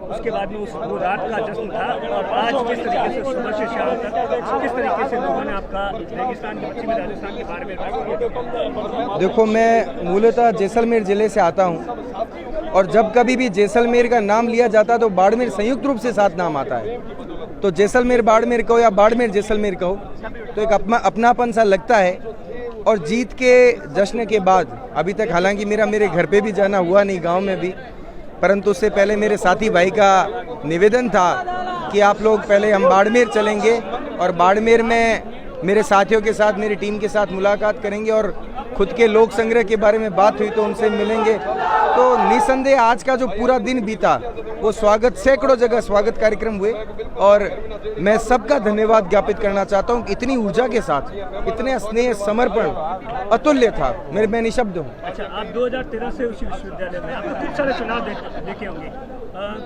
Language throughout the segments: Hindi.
उसके बाद में वो रात का जश्न था, और आज किस तरीके से सुबह से शाम तक किस तरीके से लोगों ने आपका रेगिस्तान के पश्चिमी राजस्थान के बारे में? देखो, मैं मूलतः जैसलमेर ज़िले से आता हूँ, और जब कभी भी जैसलमेर का नाम लिया जाता है तो बाड़मेर संयुक्त रूप से साथ नाम आता है। तो जैसलमेर बाड़मेर कहो या बाड़मेर जैसलमेर कहो, तो एक अपनापन सा लगता है। और जीत के जश्न के बाद अभी तक हालांकि मेरे घर पे भी जाना हुआ नहीं, गांव में भी, परंतु उससे पहले मेरे साथी भाई का निवेदन था कि आप लोग पहले हम बाड़मेर चलेंगे और बाड़मेर में मेरे साथियों के साथ, मेरी टीम के साथ मुलाकात करेंगे और खुद के लोक संग्रह के बारे में बात हुई तो उनसे मिलेंगे। तो निसंदेह आज का जो पूरा दिन बीता वो सैकड़ों जगह स्वागत कार्यक्रम हुए, और मैं सबका धन्यवाद ज्ञापित करना चाहता हूँ। इतनी ऊर्जा के साथ, इतने स्नेह, समर्पण अतुल्य था, मैं निशब्द हूँ। अच्छा, आप 2013 से उसी विश्वविद्यालय में आपने खूब सारे चुनाव देखे होंगे,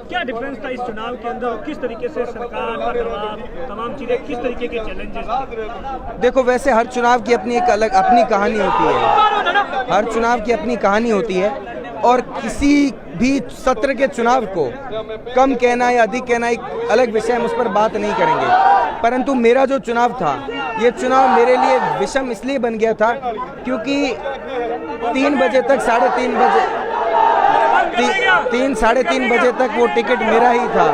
क्या डिफरेंस था इस चुनाव के अंदर? किस तरीके से सरकार का दबाव, तमाम चीजें, किस तरीके के चैलेंजेस थे? देखो, वैसे हर चुनाव की अपनी एक अलग अपनी कहानी होती है, हर चुनाव की अपनी कहानी होती है, और किसी भी सत्र के चुनाव को कम कहना या अधिक कहना एक अलग विषय, हम उस पर बात नहीं करेंगे। परंतु मेरा जो चुनाव था, ये चुनाव मेरे लिए विषम इसलिए बन गया था क्योंकि 3 बजे तक, साढ़े 3 बजे तक वो टिकट मेरा ही था।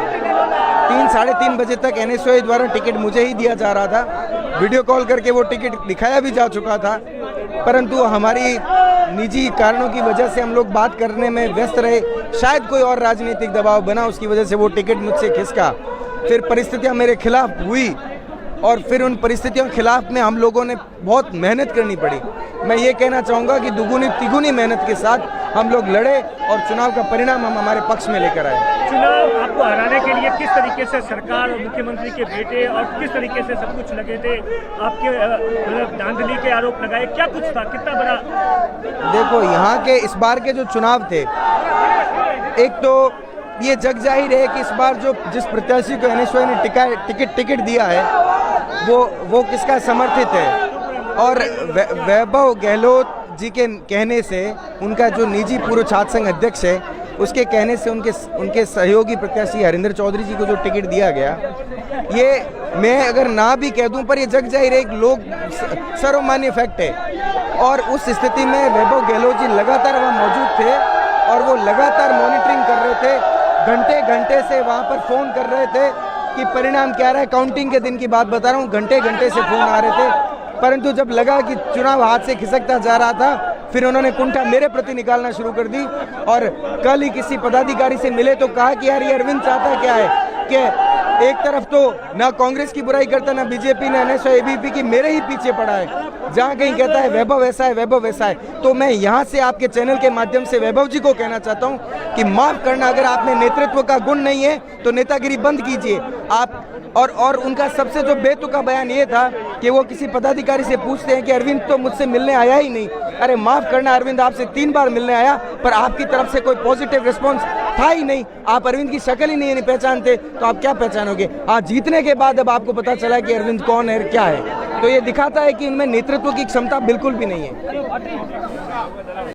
3 साढ़े 3 बजे तक NSOA द्वारा टिकट मुझे ही दिया जा रहा था। वीडियो कॉल करके वो टिकट दिखाया भी जा चुका था, परंतु हमारी निजी कारणों की वजह से हम लोग बात करने में व्यस्त रहे। शायद कोई और राजनीतिक दबाव बना, उसकी वजह से वो टिकट मुझसे खिसका। फिर परिस्थितियां मेरे खिलाफ हुई, और फिर उन परिस्थितियों के खिलाफ में हम लोगों ने बहुत मेहनत करनी पड़ी। मैं ये कहना चाहूँगा कि दुगुनी तिगुनी मेहनत के साथ हम लोग लड़े और चुनाव का परिणाम हम हमारे पक्ष में लेकर आए। चुनाव आपको हराने के लिए किस तरीके से सरकार और मुख्यमंत्री के बेटे और किस तरीके से सब कुछ लगे थे? आपके मतलब धांधली के आरोप लगाए, क्या कुछ था, कितना बड़ा? देखो, यहाँ के इस बार के जो चुनाव थे, एक तो ये जग जाहिर है कि इस बार जिस प्रत्याशी को NSOA ने टिकट दिया है वो किसका समर्थित है। और वैभव गहलोत जी के कहने से, उनका जो निजी पूर्व छात्र संघ अध्यक्ष है, उसके कहने से उनके सहयोगी प्रत्याशी हरिंदर चौधरी जी को जो टिकट दिया गया, ये मैं अगर ना भी कह दूं, पर ये जग जाहिर है, एक लोग सर्वमान्य फैक्ट है। और उस स्थिति में वैभव गहलोत जी लगातार वहाँ मौजूद थे, और वो लगातार मॉनिटरिंग कर रहे थे, घंटे घंटे से वहाँ पर फ़ोन कर रहे थे कि परिणाम क्या रहा है। काउंटिंग के दिन की बात बता रहा हूँ, घंटे घंटे से फ़ोन आ रहे थे। परंतु जब लगा कि चुनाव हाथ से खिसकता जा रहा था, फिर उन्होंने कुंठा मेरे प्रति निकालना शुरू कर दी। और कल ही किसी पदाधिकारी से मिले तो कहा कि यार, ये अरविंद चाहता क्या है कि एक तरफ तो ना कांग्रेस की बुराई करता, ना बीजेपी, ना NSOA ABP की, मेरे ही पीछे पड़ा है। जहाँ कहीं कहता है वैभव ऐसा है, वैभव वैसा है। तो मैं यहाँ से आपके चैनल के माध्यम से वैभव जी को कहना चाहता हूँ कि माफ़ करना, अगर आप में नेतृत्व का गुण नहीं है तो नेतागिरी बंद कीजिए आप। और उनका सबसे जो बेतुका बयान ये था कि वो किसी पदाधिकारी से पूछते हैं कि अरविंद तो मुझसे मिलने आया ही नहीं। अरे माफ़ करना, अरविंद आपसे 3 बार मिलने आया, पर आपकी तरफ से कोई पॉजिटिव रिस्पॉन्स था ही नहीं। आप अरविंद की शक्ल ही नहीं पहचानते, तो आप क्या पहचानोगे? आज जीतने के बाद अब आपको पता चला कि अरविंद कौन है, क्या है। तो ये दिखाता है कि उनमें नेतृत्व की क्षमता बिल्कुल भी नहीं है।